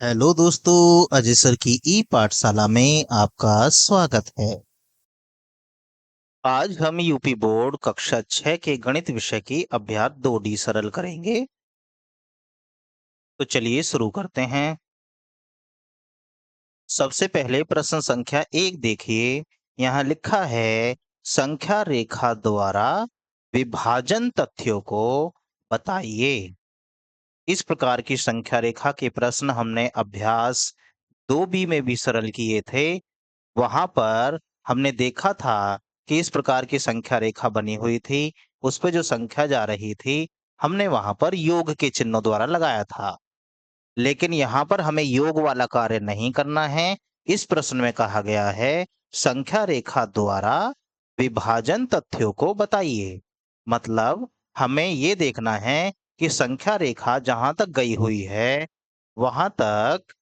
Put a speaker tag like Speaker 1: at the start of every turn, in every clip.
Speaker 1: Hello दोस्तों, Ajay sir की ई पाठशाला में आपका स्वागत है। आज हम यूपी बोर्ड कक्षा 6 के गणित विषय की अभ्यास 2D सरल करेंगे। तो चलिए शुरू करते हैं। सबसे पहले प्रश्न संख्या 1 देखिए। यहाँ लिखा है संख्या रेखा द्वारा विभाजन तथ्यों को बताइए। इस प्रकार की संख्या रेखा के प्रश्न हमने अभ्यास 2B में भी सरल किए थे। वहां पर हमने देखा था कि इस प्रकार की संख्या रेखा बनी हुई थी, उस पे जो संख्या जा रही थी, हमने वहां पर योग के चिन्हों द्वारा लगाया था। लेकिन यहाँ पर हमें योग वाला कार्य नहीं करना है। इस प्रश्न में कहा गया है संख्या रेखा द्वारा विभाजन तथ्यों को बताइए। मतलब हमें ये देखना है कि संख्या रेखा जहां तक गई हुई है, वहां तक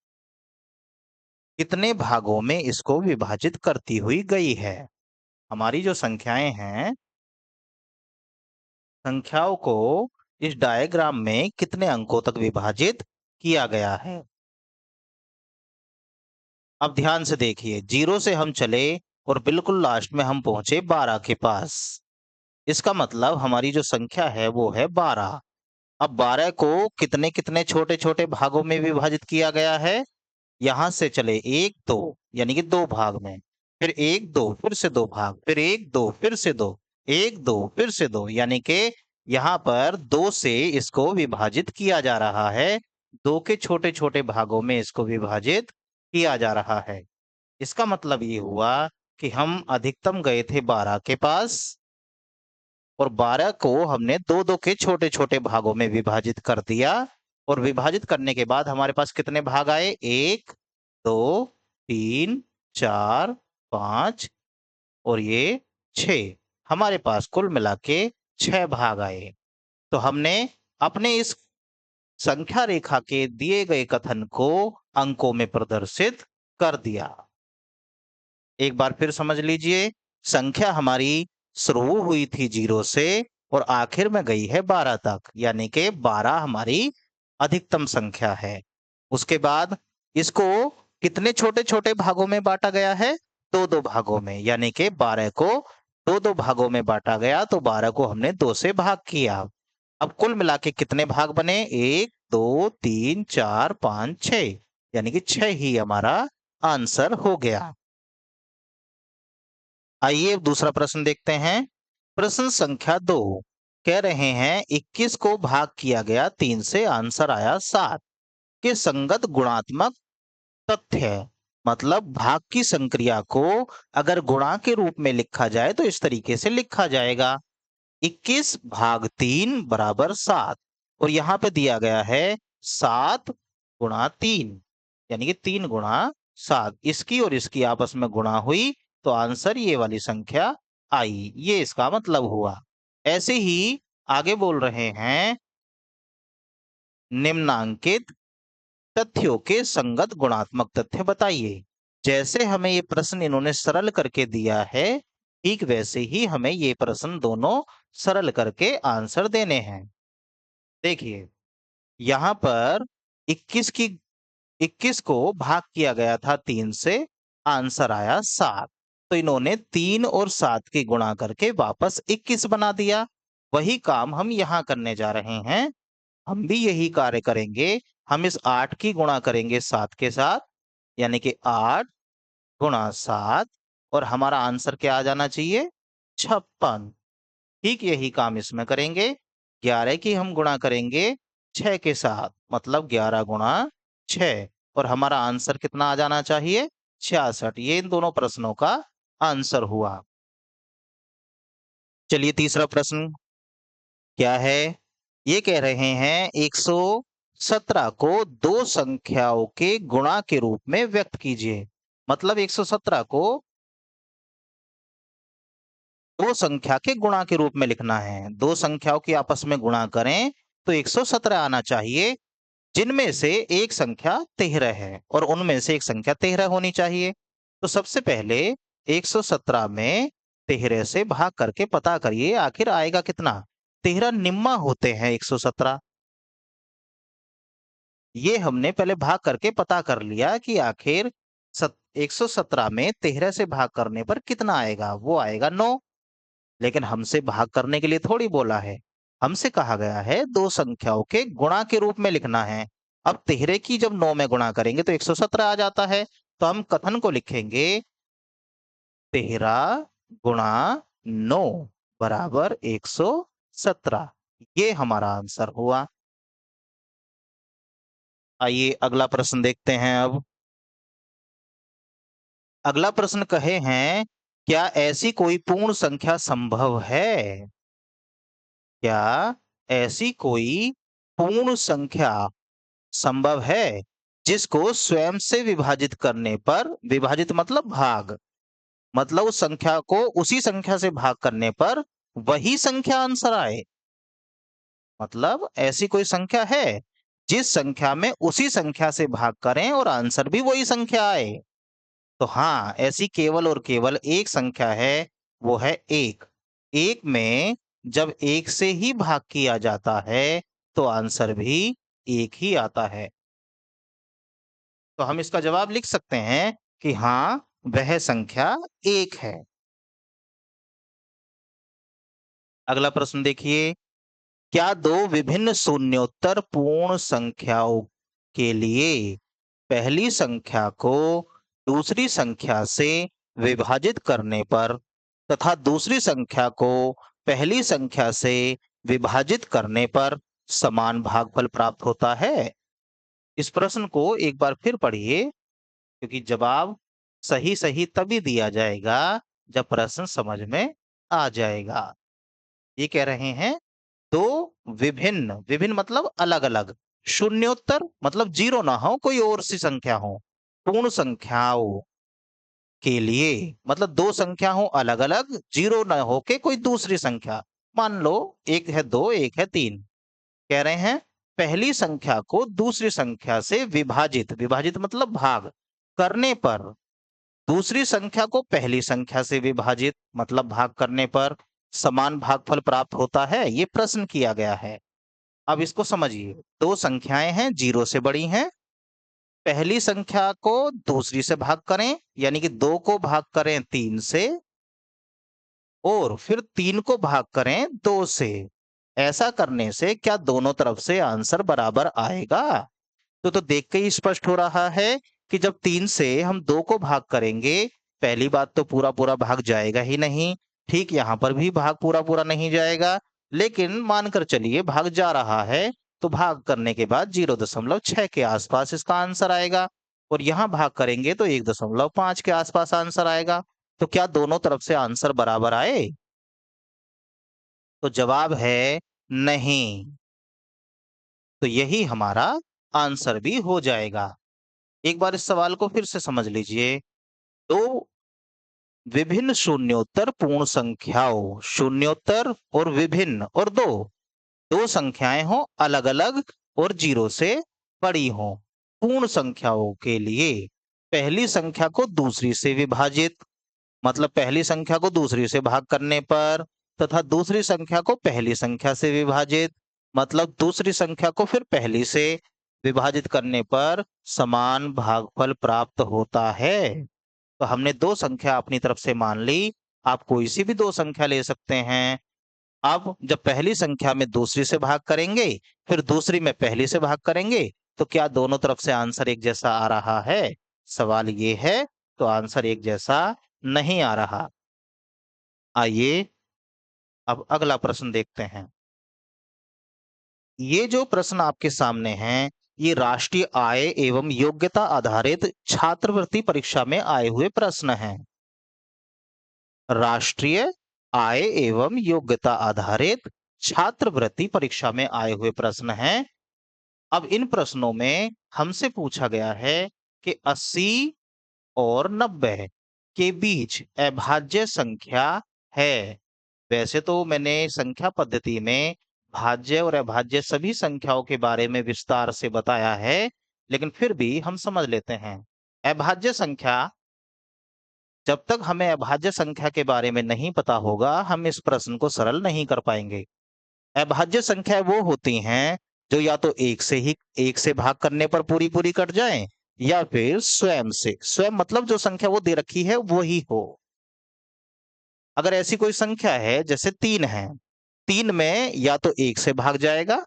Speaker 1: कितने भागों में इसको विभाजित करती हुई गई है। हमारी जो संख्याएं हैं, संख्याओं को इस डायग्राम में कितने अंकों तक विभाजित किया गया है। अब ध्यान से देखिए, 0 से हम चले और बिल्कुल लास्ट में हम पहुंचे 12 के पास। इसका मतलब हमारी जो संख्या है वो है 12। अब 12 को कितने कितने छोटे छोटे भागों में विभाजित किया गया है। यहां से चले 1 2 यानी कि 2 भाग में, फिर 1 2 फिर से 2 भाग, फिर 1 2 फिर से 2, 1 2 फिर से 2, यानी कि यहाँ पर 2 से इसको विभाजित किया जा रहा है। 2 के छोटे छोटे भागों में इसको विभाजित किया जा रहा है। इसका मतलब ये हुआ कि हम अधिकतम गए थे 12 के पास, और 12 को हमने 2 2 के छोटे छोटे भागों में विभाजित कर दिया। और विभाजित करने के बाद हमारे पास कितने भाग आए, 1 2 3 4 5 और ये 6। हमारे पास कुल मिला के 6 भाग आए। तो हमने अपने इस संख्या रेखा के दिए गए कथन को अंकों में प्रदर्शित कर दिया। एक बार फिर समझ लीजिए, संख्या हमारी शुरू हुई थी 0 से और आखिर में गई है 12 तक, यानी कि 12 हमारी अधिकतम संख्या है। उसके बाद इसको कितने छोटे छोटे भागों में बांटा गया है, 2 2 भागों में, यानी कि 12 को 2 2 भागों में बांटा गया। तो 12 को हमने 2 से भाग किया। अब कुल मिला के कितने भाग बने, 1 2 3 4 5 6, यानी कि 6 ही हमारा आंसर हो गया। आइए अब दूसरा प्रश्न देखते हैं। प्रश्न संख्या 2 कह रहे हैं 21 को भाग किया गया 3 से, आंसर आया 7 के संगत गुणात्मक तथ्य। मतलब भाग की संक्रिया को अगर गुणा के रूप में लिखा जाए तो इस तरीके से लिखा जाएगा, 21 भाग 3 बराबर 7। और यहाँ पे दिया गया है 7 गुणा 3, यानी कि 3 गुणा 7। इसकी और इसकी आपस में गुणा हुई तो आंसर ये वाली संख्या आई। ये इसका मतलब हुआ। ऐसे ही आगे बोल रहे हैं निम्नांकित तथ्यों के संगत गुणात्मक तथ्य बताइए। जैसे हमें ये प्रश्न इन्होंने सरल करके दिया है, ठीक वैसे ही हमें ये प्रश्न दोनों सरल करके आंसर देने हैं। देखिए, यहाँ पर 21 को भाग किया गया था 3 से, आंसर आया 7। तो इन्होंने 3 और 7 की गुणा करके वापस 21 बना दिया। वही काम हम यहाँ करने जा रहे हैं। हम भी यही कार्य करेंगे। हम इस 8 की गुणा करेंगे 7 के साथ, यानी कि 8 गुणा 7, और हमारा आंसर क्या आ जाना चाहिए, 56। ठीक यही काम इसमें करेंगे। 11 की हम गुणा करेंगे 6 के साथ, मतलब 11 गुणा 6, और हमारा आंसर कितना आ जाना चाहिए, 66। ये इन दोनों प्रश्नों का आंसर हुआ। चलिए तीसरा प्रश्न क्या है। ये कह रहे हैं 117 को दो संख्याओं के गुणा के रूप में व्यक्त कीजिए। मतलब 117 को दो संख्या के गुणा के रूप में लिखना है। दो संख्याओं की आपस में गुणा करें तो 117 आना चाहिए, जिनमें से एक संख्या 13 है और उनमें से एक संख्या 13 होनी चाहिए। तो सबसे पहले 117 में 13 से भाग करके पता करिए आखिर आएगा कितना। 13 निम्मा होते हैं 117, ये हमने पहले भाग करके पता कर लिया कि आखिर 117 में 13 से भाग करने पर कितना आएगा, वो आएगा 9। लेकिन हमसे भाग करने के लिए थोड़ी बोला है, हमसे कहा गया है दो संख्याओं के गुणा के रूप में लिखना है। अब 13 की जब 9 में गुणा करेंगे तो 117 आ जाता है। तो हम कथन को लिखेंगे 13 गुणा 9 बराबर 117। ये हमारा आंसर हुआ। आइए अगला प्रश्न देखते हैं। अब अगला प्रश्न कहे हैं, क्या ऐसी कोई पूर्ण संख्या संभव है? क्या ऐसी कोई पूर्ण संख्या संभव है जिसको स्वयं से विभाजित करने पर, विभाजित मतलब भाग, मतलब उस संख्या को उसी संख्या से भाग करने पर वही संख्या आंसर आए? मतलब ऐसी कोई संख्या है जिस संख्या में उसी संख्या से भाग करें और आंसर भी वही संख्या आए? तो हाँ, ऐसी केवल और केवल एक संख्या है, वो है एक। एक में जब एक से ही भाग किया जाता है तो आंसर भी एक ही आता है। तो हम इसका जवाब लिख सकते हैं कि हाँ, वह संख्या एक है। अगला प्रश्न देखिए, क्या दो विभिन्न शून्योत्तर पूर्ण संख्याओं के लिए पहली संख्या को दूसरी संख्या से विभाजित करने पर तथा दूसरी संख्या को पहली संख्या से विभाजित करने पर समान भागफल प्राप्त होता है? इस प्रश्न को एक बार फिर पढ़िए, क्योंकि जवाब सही सही तभी दिया जाएगा जब प्रश्न समझ में आ जाएगा। ये कह रहे हैं दो विभिन्न, विभिन्न मतलब अलग अलग, शून्योत्तर मतलब जीरो ना हो, कोई और सी संख्या हो, पूर्ण संख्याओं के लिए मतलब दो संख्या हो अलग अलग, जीरो ना हो के कोई दूसरी संख्या। मान लो एक है 2, एक है 3। कह रहे हैं पहली संख्या को दूसरी संख्या से विभाजित, विभाजित मतलब भाग करने पर दूसरी संख्या को पहली संख्या से विभाजित मतलब भाग करने पर समान भागफल प्राप्त होता है, ये प्रश्न किया गया है। अब इसको समझिए, दो संख्याएं हैं, जीरो से बड़ी हैं। पहली संख्या को दूसरी से भाग करें, यानी कि 2 को भाग करें 3 से और फिर 3 को भाग करें 2 से। ऐसा करने से क्या दोनों तरफ से आंसर बराबर आएगा? तो देख के ही स्पष्ट हो रहा है कि जब 3 से हम 2 को भाग करेंगे, पहली बात तो पूरा-पूरा भाग जाएगा ही नहीं। ठीक यहाँ पर भी भाग पूरा-पूरा नहीं जाएगा, लेकिन मानकर चलिए भाग जा रहा है, तो भाग करने के बाद 0.6 के आसपास इसका आंसर आएगा और यहाँ भाग करेंगे तो 1.5 के आसपास आंसर आएगा। तो क्या दोनों तरफ से आंसर बराबर आए? तो जवाब है नहीं। तो यही हमारा आंसर भी हो जाएगा। एक बार इस सवाल को फिर से समझ लीजिए। दो विभिन्न शून्योत्तर पूर्ण संख्याओं, शून्योत्तर और विभिन्न और दो संख्याएं हो अलग अलग और जीरो से बड़ी हो, पूर्ण संख्याओं के लिए पहली संख्या को दूसरी से विभाजित मतलब पहली संख्या को दूसरी से भाग करने पर तथा दूसरी संख्या को पहली संख्या से विभाजित मतलब दूसरी संख्या को फिर पहली से विभाजित करने पर समान भागफल प्राप्त होता है। तो हमने दो संख्या अपनी तरफ से मान ली, आप कोई सी भी दो संख्या ले सकते हैं। अब जब पहली संख्या में दूसरी से भाग करेंगे, फिर दूसरी में पहली से भाग करेंगे, तो क्या दोनों तरफ से आंसर एक जैसा आ रहा है? सवाल ये है, तो आंसर एक जैसा नहीं आ रहा। आइए अब अगला प्रश्न देखते हैं। ये जो प्रश्न आपके सामने हैं, ये राष्ट्रीय आय एवं योग्यता आधारित छात्रवृत्ति परीक्षा में आए हुए प्रश्न हैं। राष्ट्रीय आय एवं योग्यता आधारित छात्रवृत्ति परीक्षा में आए हुए प्रश्न हैं। अब इन प्रश्नों में हमसे पूछा गया है कि 80 और 90 के बीच अभाज्य संख्या है। वैसे तो मैंने संख्या पद्धति में भाज्य और अभाज्य सभी संख्याओं के बारे में विस्तार से बताया है, लेकिन फिर भी हम समझ लेते हैं। अभाज्य संख्या, जब तक हमें अभाज्य संख्या के बारे में नहीं पता होगा, हम इस प्रश्न को सरल नहीं कर पाएंगे। अभाज्य संख्या वो होती हैं जो या तो एक से भाग करने पर पूरी कट जाए, या फिर स्वयं से। स्वयं मतलब जो संख्या वो दे रखी है वही हो। अगर ऐसी कोई संख्या है जैसे 3 है, 3 में या तो 1 से भाग जाएगा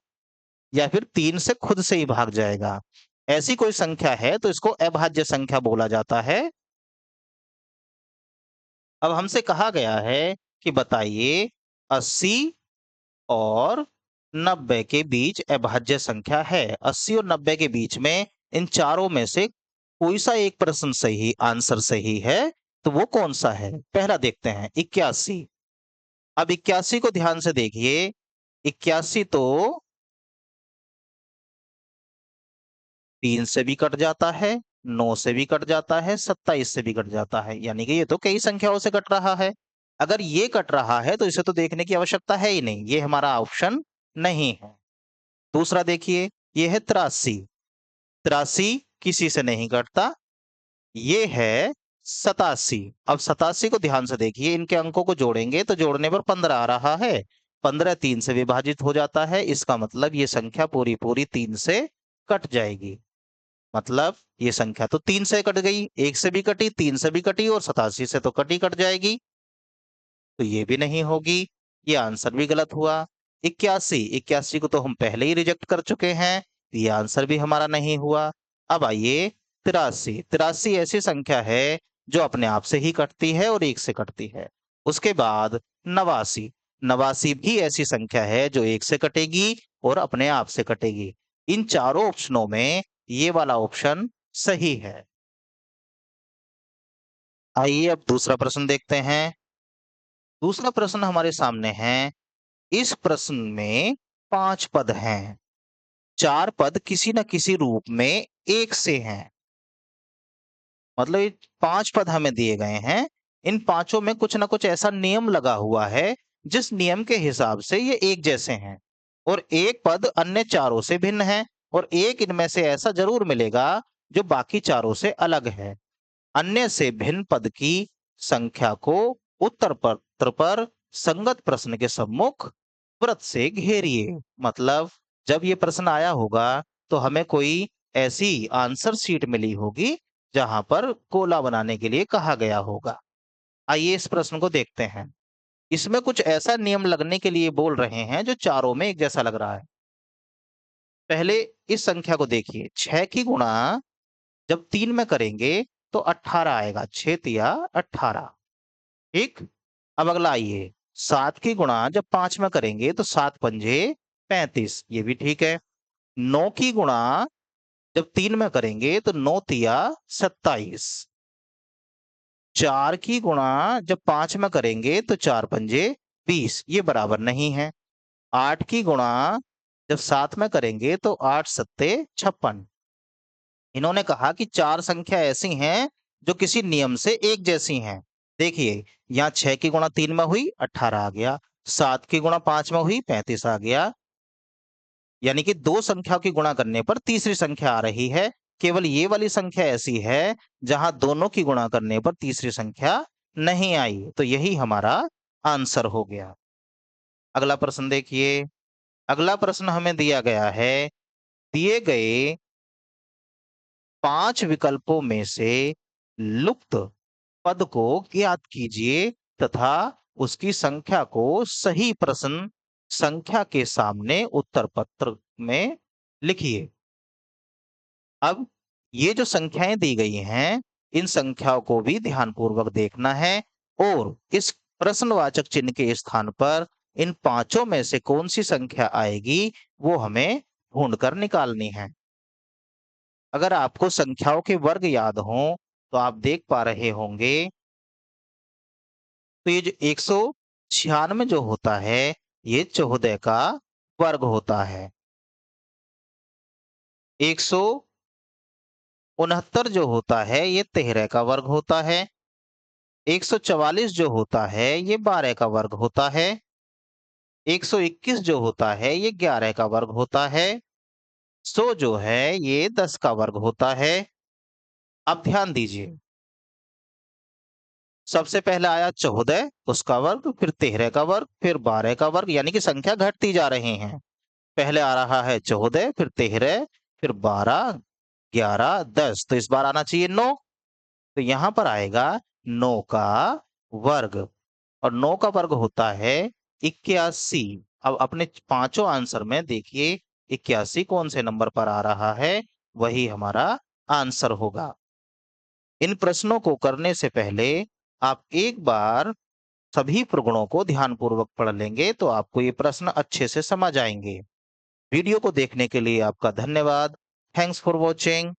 Speaker 1: या फिर 3 से खुद से ही भाग जाएगा। ऐसी कोई संख्या है तो इसको अभाज्य संख्या बोला जाता है। अब हमसे कहा गया है कि बताइए 80 और 90 के बीच अभाज्य संख्या है। 80 और 90 के बीच में इन चारों में से कोई सा एक प्रश्न सही आंसर सही है, तो वो कौन सा है? पहला देखते हैं 81। अब 81 को ध्यान से देखिए। 81 तो 3 से भी कट जाता है, 9 से भी कट जाता है, 27 से भी कट जाता है। यानी कि ये तो कई संख्याओं से कट रहा है। अगर ये कट रहा है तो इसे तो देखने की आवश्यकता है ही नहीं, ये हमारा ऑप्शन नहीं है। दूसरा देखिए, ये है 83। 83 किसी से नहीं कटता। ये है 87। अब 87 को ध्यान से देखिए, इनके अंकों को जोड़ेंगे तो जोड़ने पर 15 आ रहा है। 15 3 से विभाजित हो जाता है, इसका मतलब ये संख्या पूरी 3 से कट जाएगी। मतलब ये संख्या तो 3 से कट गई, 1 से भी कटी, 3 से भी कटी और 87 से तो कट जाएगी। तो ये भी नहीं होगी, ये आंसर भी गलत हुआ। 81 को तो हम पहले ही रिजेक्ट कर चुके हैं, ये आंसर भी हमारा नहीं हुआ। अब आइए 83 ऐसी संख्या है जो अपने आप से ही कटती है और 1 से कटती है। उसके बाद 89 भी ऐसी संख्या है जो 1 से कटेगी और अपने आप से कटेगी। इन चारों ऑप्शनों में ये वाला ऑप्शन सही है। आइए अब दूसरा प्रश्न देखते हैं। दूसरा प्रश्न हमारे सामने है। इस प्रश्न में 5 पद हैं। 4 पद किसी न किसी रूप में 1 से हैं। मतलब ये 5 पद हमें दिए गए हैं। इन पांचों में कुछ न कुछ ऐसा नियम लगा हुआ है, जिस नियम के हिसाब से ये एक जैसे हैं। और एक पद अन्य चारों से भिन्न है, और एक इनमें से ऐसा जरूर मिलेगा जो बाकी चारों से अलग है। अन्य से भिन्न पद की संख्या को उत्तर पत्र पर संगत प्रश्न के सम्मुख वृत्त से घेरिए। मतलब जब ये प्रश्न आया होगा तो हमें कोई ऐसी आंसर शीट मिली होगी जहां पर कोला बनाने के लिए कहा गया होगा। आइए इस प्रश्न को देखते हैं। इसमें कुछ ऐसा नियम लगने के लिए बोल रहे हैं जो चारों में एक जैसा लग रहा है। पहले इस संख्या को देखिए, 6 की गुणा जब 3 में करेंगे तो 18 आएगा। 6 तिया 18। ठीक। अब अगला आइए, 7 की गुणा जब 5 में करेंगे तो 7 पंजे 35। ये भी ठीक है। 9 की गुणा जब 3 में करेंगे तो 9 तिया 27। 4 की गुणा जब 5 में करेंगे तो 4 पंजे 20। ये बराबर नहीं है। 8 की गुणा जब 7 में करेंगे तो 8 सत्ते 56। इन्होंने कहा कि 4 संख्या ऐसी हैं जो किसी नियम से एक जैसी हैं। देखिए, यहाँ 6 की गुणा 3 में हुई 18 आ गया, 7 की गुणा 5 में हुई 35 आ गया। यानी कि 2 संख्याओं की गुणा करने पर तीसरी संख्या आ रही है। केवल ये वाली संख्या ऐसी है जहां दोनों की गुणा करने पर तीसरी संख्या नहीं आई। तो यही हमारा आंसर हो गया। अगला प्रश्न देखिए। अगला प्रश्न हमें दिया गया है, दिए गए 5 विकल्पों में से लुप्त पद को ज्ञात कीजिए तथा उसकी संख्या को सही प्रश्न संख्या के सामने उत्तर पत्र में लिखिए। अब ये जो संख्याएं दी गई हैं, इन संख्याओं को भी ध्यानपूर्वक देखना है और इस प्रश्नवाचक चिन्ह के स्थान पर इन पांचों में से कौन सी संख्या आएगी वो हमें ढूंढकर निकालनी है। अगर आपको संख्याओं के वर्ग याद हों तो आप देख पा रहे होंगे, तो ये जो 196 जो होता है ये 14 का वर्ग होता है। 169 जो होता है ये 13 का वर्ग होता है। 144 जो होता है ये 12 का वर्ग होता है। 121 जो होता है ये 11 का वर्ग होता है। 100 जो है ये 10 का वर्ग होता है। अब ध्यान दीजिए, सबसे पहले आया 14 उसका वर्ग, फिर 13 का वर्ग, फिर 12 का वर्ग, यानी कि संख्या घटती जा रही हैं। पहले आ रहा है 14, फिर 13, फिर 12, 11, 10, तो इस बार आना चाहिए 9। तो यहाँ पर आएगा 9 का वर्ग, और 9 का वर्ग होता है 81। अब अपने पांचों आंसर में देखिए 81 कौन से नंबर पर आ रहा है, वही हमारा आंसर होगा। इन प्रश्नों को करने से पहले आप एक बार सभी प्रगुणों को ध्यानपूर्वक पढ़ लेंगे तो आपको ये प्रश्न अच्छे से समझ आएंगे। वीडियो को देखने के लिए आपका धन्यवाद। Thanks for watching.